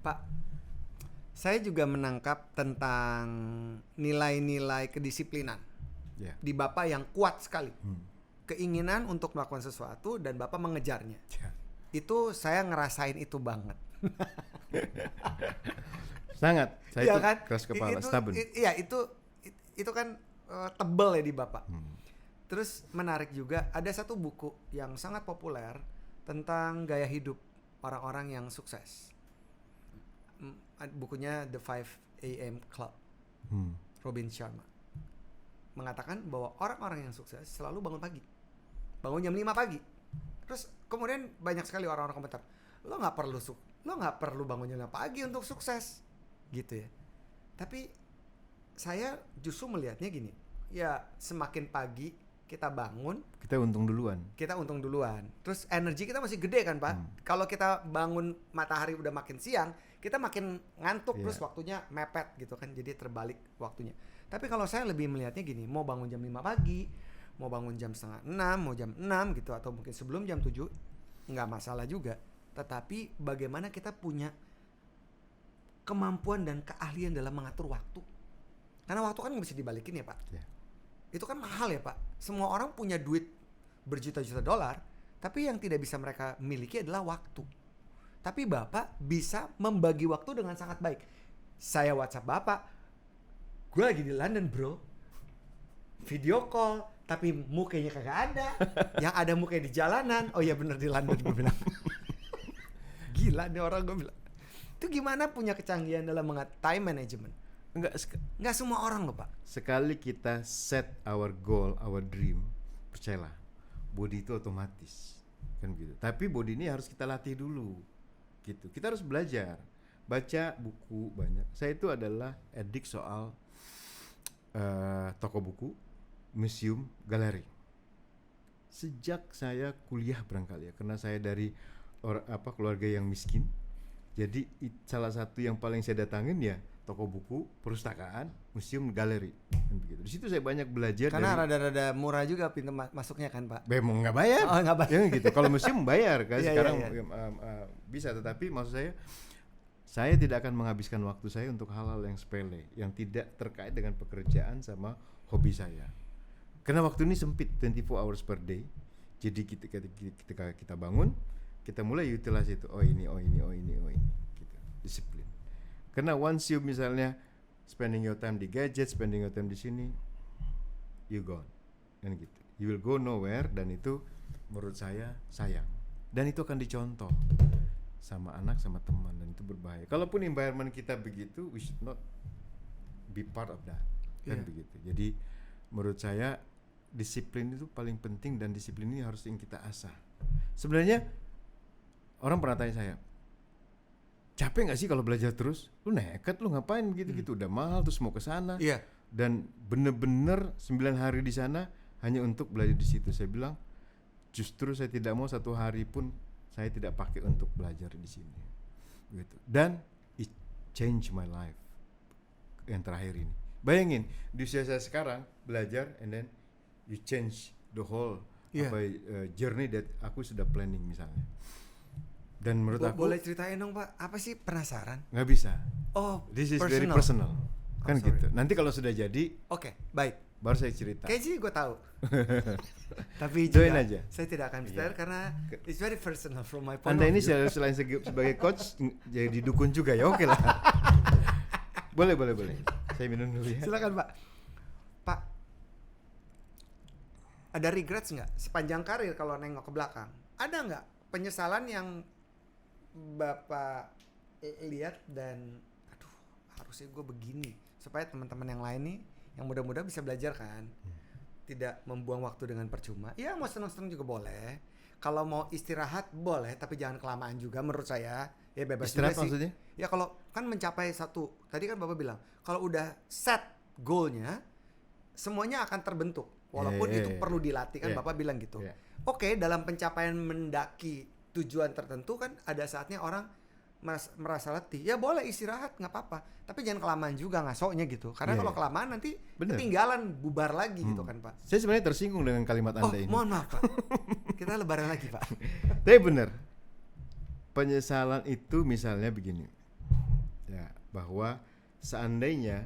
Pak, saya juga menangkap tentang nilai-nilai kedisiplinan di Bapak yang kuat sekali. Keinginan untuk melakukan sesuatu dan Bapak mengejarnya. Itu saya ngerasain itu banget. Sangat. Saya ya itu kan? keras kepala, stubborn. Iya, itu kan tebel ya di Bapak. Terus menarik juga, ada satu buku yang sangat populer tentang gaya hidup orang-orang yang sukses. Bukunya The 5 AM Club, Robin Sharma, mengatakan bahwa orang-orang yang sukses selalu bangun pagi, bangun jam 5 pagi. Terus kemudian banyak sekali orang-orang komentar, lo nggak perlu bangun jam 5 pagi untuk sukses, gitu ya. Tapi saya justru melihatnya gini, ya semakin pagi kita bangun, kita untung duluan. Terus energi kita masih gede kan Pak. Kalau kita bangun matahari udah makin siang, kita makin ngantuk, terus waktunya mepet gitu kan, jadi terbalik waktunya. Tapi kalau saya lebih melihatnya gini, mau bangun jam 5 pagi, mau bangun jam 5:30, mau jam 6 gitu, atau mungkin sebelum jam 7, nggak masalah juga. Tetapi bagaimana kita punya kemampuan dan keahlian dalam mengatur waktu. Karena waktu kan nggak bisa dibalikin ya Pak. Itu kan mahal ya Pak. Semua orang punya duit berjuta-juta dolar, tapi yang tidak bisa mereka miliki adalah waktu. Tapi Bapak bisa membagi waktu dengan sangat baik. Saya WhatsApp Bapak, gue lagi di London bro, video call, tapi mukanya kagak ada. Yang ada mukanya di jalanan. Oh iya bener di London, gue bilang. Gila nih orang, gue bilang. Itu gimana punya kecanggihan dalam time management? Enggak semua orang loh Pak. Sekali kita set our goal, our dream, percayalah, body itu otomatis kan gitu. Tapi body ini harus kita latih dulu gitu. Kita harus belajar, baca buku banyak. Saya itu adalah edik soal toko buku, museum, galeri. Sejak saya kuliah barangkali ya, karena saya dari keluarga yang miskin. Jadi salah satu yang paling saya datangin ya toko buku, perpustakaan, museum, galeri, kan begitu. Di situ saya banyak belajar. Karena rada-rada murah juga pintu masuknya kan Pak. Memang nggak bayar. Oh nggak bayar. Ya gitu. Kalau museum bayar kan sekarang bisa. Tetapi maksud saya tidak akan menghabiskan waktu saya untuk hal-hal yang sepele, yang tidak terkait dengan pekerjaan sama hobi saya. Karena waktu ini sempit, 24 hours per day. Jadi ketika kita bangun, kita mulai utilize itu. Oh ini, gitu. Disiplin. Karena once you misalnya spending your time di gadget, spending your time di sini, you gone, kan gitu. You will go nowhere, dan itu menurut saya sayang. Dan itu akan dicontoh sama anak, sama teman, dan itu berbahaya. Kalaupun environment kita begitu, we should not be part of that, kan begitu. Jadi menurut saya disiplin itu paling penting, dan disiplin ini harus yang kita asah. Sebenarnya orang pernah tanya saya, capek nggak sih kalau belajar terus? Lu nekat, lu ngapain gitu-gitu? Udah mahal terus mau ke sana. Dan bener-bener 9 hari di sana hanya untuk belajar di situ. Saya bilang, justru saya tidak mau satu hari pun saya tidak pakai untuk belajar di sini. Gitu. Dan it changed my life. Yang terakhir ini. Bayangin, di usia saya sekarang belajar, and then you change the whole journey that aku sudah planning misalnya. Dan menurut aku, boleh ceritain dong Pak, apa sih, penasaran? Nggak bisa. Oh, this is very personal. Kan gitu. Nanti kalau sudah jadi, oke, baik, baru saya cerita. Kayaknya sih gue tahu. Tapi join juga aja. Saya tidak akan bicara karena it's very personal from my point Anda of ini view. selain sebagai coach, jadi dukun juga ya, oke lah. Boleh. Saya minum dulu ya. Silakan Pak. Pak, ada regrets nggak sepanjang karir kalau nengok ke belakang? Ada nggak penyesalan yang Bapak lihat dan aduh harusnya gue begini, supaya teman-teman yang lain nih yang muda-muda bisa belajar kan, tidak membuang waktu dengan percuma. Ya mau senang-senang juga boleh, kalau mau istirahat boleh, tapi jangan kelamaan juga menurut saya. Ya bebas istirahat juga sih. Maksudnya? Ya kalau kan mencapai satu, tadi kan Bapak bilang kalau udah set goalnya semuanya akan terbentuk, walaupun itu perlu dilatih kan, Bapak bilang gitu. Oke, dalam pencapaian mendaki tujuan tertentu kan ada saatnya orang merasa letih, ya boleh istirahat nggak apa-apa, tapi jangan kelamaan juga ngasoknya gitu, karena kalau kelamaan nanti ketinggalan, bubar lagi gitu kan Pak. Saya sebenarnya tersinggung dengan kalimat Anda ini. Mohon maaf Pak, kita lebaran lagi Pak. Tapi benar, penyesalan itu misalnya begini, bahwa seandainya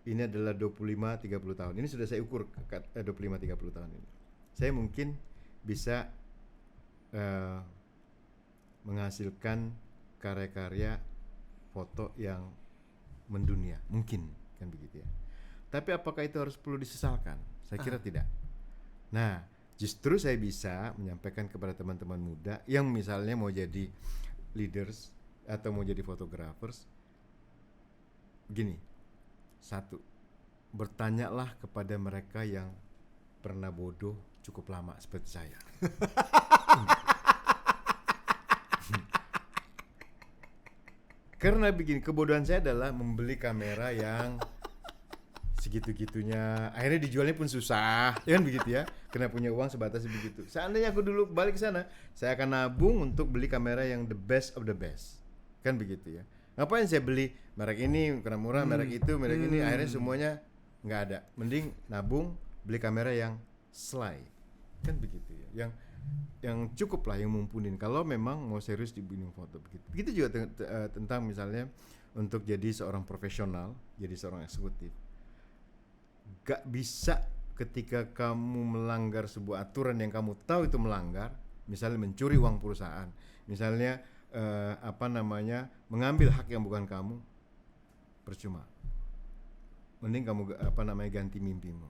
ini adalah 25-30 tahun, ini sudah saya ukur 25-30 tahun ini, saya mungkin bisa menghasilkan karya-karya foto yang mendunia, mungkin kan begitu ya. Tapi apakah itu harus perlu disesalkan? Saya kira tidak. Nah, justru saya bisa menyampaikan kepada teman-teman muda yang misalnya mau jadi leaders atau mau jadi photographers, gini, satu, bertanyalah kepada mereka yang pernah bodoh cukup lama seperti saya. Karena begini, kebodohan saya adalah membeli kamera yang segitu-gitunya, akhirnya dijualnya pun susah, ya kan begitu ya, karena punya uang sebatas begitu. Seandainya aku dulu balik ke sana, saya akan nabung untuk beli kamera yang the best of the best, kan begitu ya. Ngapain saya beli merek ini karena murah, merek itu, merek ini, akhirnya semuanya nggak ada. Mending nabung beli kamera yang slide, kan begitu ya, yang cukup lah, yang mumpunin kalau memang mau serius di bidang foto begitu. Begitu juga tentang misalnya untuk jadi seorang profesional, jadi seorang eksekutif. Gak bisa ketika kamu melanggar sebuah aturan yang kamu tahu itu melanggar, misalnya mencuri uang perusahaan, misalnya mengambil hak yang bukan kamu, percuma. Mending kamu ganti mimpimu.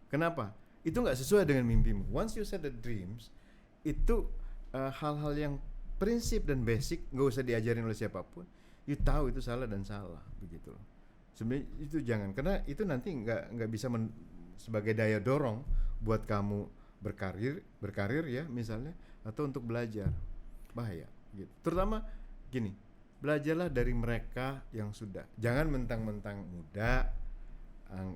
Kenapa? Itu nggak sesuai dengan mimpimu. Once you set the dreams, itu hal-hal yang prinsip dan basic nggak usah diajarin oleh siapapun. You tahu itu salah dan salah, begitu loh. Sebenarnya itu jangan, karena itu nanti nggak bisa sebagai daya dorong buat kamu berkarir ya misalnya, atau untuk belajar, bahaya gitu. Terutama gini, belajarlah dari mereka yang sudah, jangan mentang-mentang muda,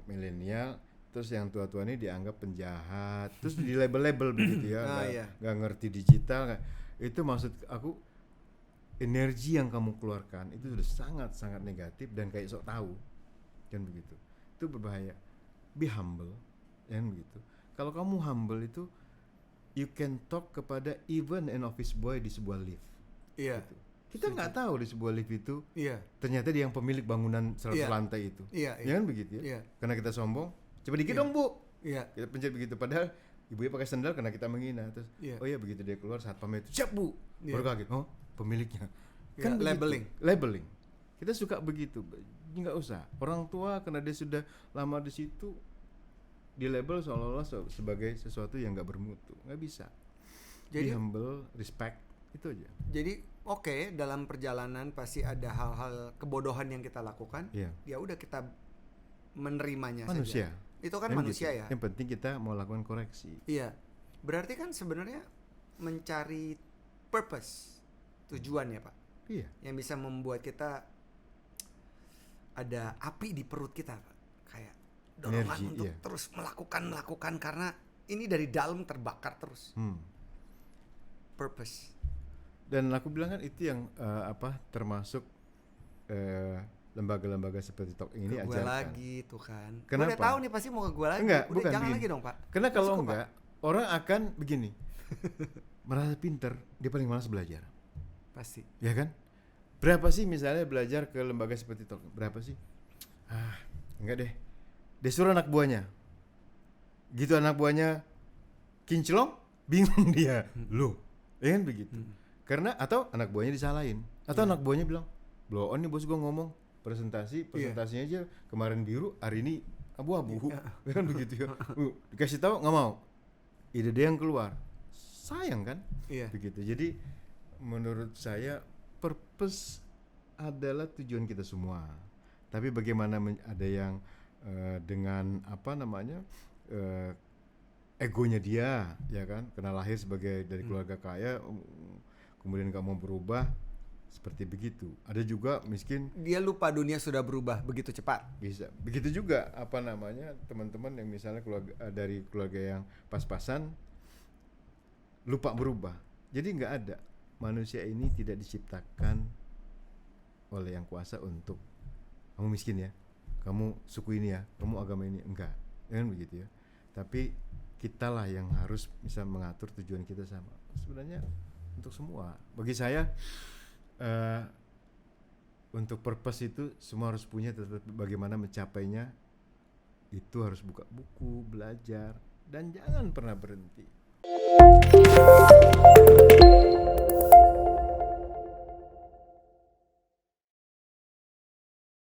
milenial, terus yang tua-tua ini dianggap penjahat, terus di label-label begitu ya, nggak ngerti digital. Itu maksud aku, energi yang kamu keluarkan itu sudah sangat-sangat negatif dan kayak sok tahu, kan begitu. Itu berbahaya. Be humble, kan begitu. Kalau kamu humble itu, you can talk kepada even an office boy di sebuah lift. Iya. Gitu. Kita nggak tahu di sebuah lift itu, ternyata dia yang pemilik bangunan 100 lantai itu. Iya. Ya kan begitu ya. Karena kita sombong, coba dikit dong bu. Kita pencet begitu, padahal ibunya pakai sendal karena kita menghina. Terus oh iya, begitu dia keluar satpamnya itu, siap bu, baru kaget, oh pemiliknya. Kan labeling. Kita suka begitu. Nggak usah. Orang tua karena dia sudah lama di situ, di label seolah-olah sebagai sesuatu yang nggak bermutu. Nggak bisa. Jadi humble, respect, itu aja. Jadi dalam perjalanan pasti ada hal-hal kebodohan yang kita lakukan. Ya udah, kita menerimanya manusia saja. Itu kan manusia gitu. Ya. Yang penting kita mau lakukan koreksi. Iya. Berarti kan sebenarnya mencari purpose, tujuan ya Pak. Iya. Yang bisa membuat kita ada api di perut kita, Pak. Kayak dorongan untuk terus melakukan karena ini dari dalam terbakar terus. Purpose. Dan aku bilang kan itu yang termasuk lembaga-lembaga seperti Talk ini ajarkan. Gue lagi tuh kan. Kenapa? Udah tahu nih pasti mau ke gue lagi. Enggak, udah bukan jangan begini. Lagi dong Pak. Karena kalau enggak, orang akan begini. Merasa pinter, dia paling malas belajar. Pasti. Ya kan? Berapa sih misalnya belajar ke lembaga seperti Talk? Berapa sih? Enggak deh. Dia suruh anak buahnya. Gitu anak buahnya kinclong, bingung dia. Loh, ya kan begitu. Karena atau anak buahnya disalahin. Atau anak buahnya bilang, blow on nih bos, gue ngomong presentasinya aja kemarin biru, hari ini abu-abu. Kan begitu ya. Dikasih tahu nggak mau. Ide dia yang keluar. Sayang kan? Begitu. Jadi menurut saya purpose adalah tujuan kita semua. Tapi bagaimana ada yang dengan egonya dia, ya kan? Karena lahir sebagai dari keluarga kaya, kemudian nggak mau berubah. Seperti begitu. Ada juga miskin, dia lupa dunia sudah berubah begitu cepat. Bisa. Begitu juga teman-teman yang misalnya dari keluarga yang pas-pasan lupa berubah. Jadi nggak ada. Manusia ini tidak diciptakan oleh yang kuasa untuk kamu miskin ya, kamu suku ini ya, kamu agama ini, enggak. Kan begitu ya. Tapi kitalah yang harus bisa mengatur tujuan kita sama. Sebenarnya untuk semua. Bagi saya untuk purpose itu semua harus punya, tetapi bagaimana mencapainya itu harus buka buku, belajar, dan jangan pernah berhenti.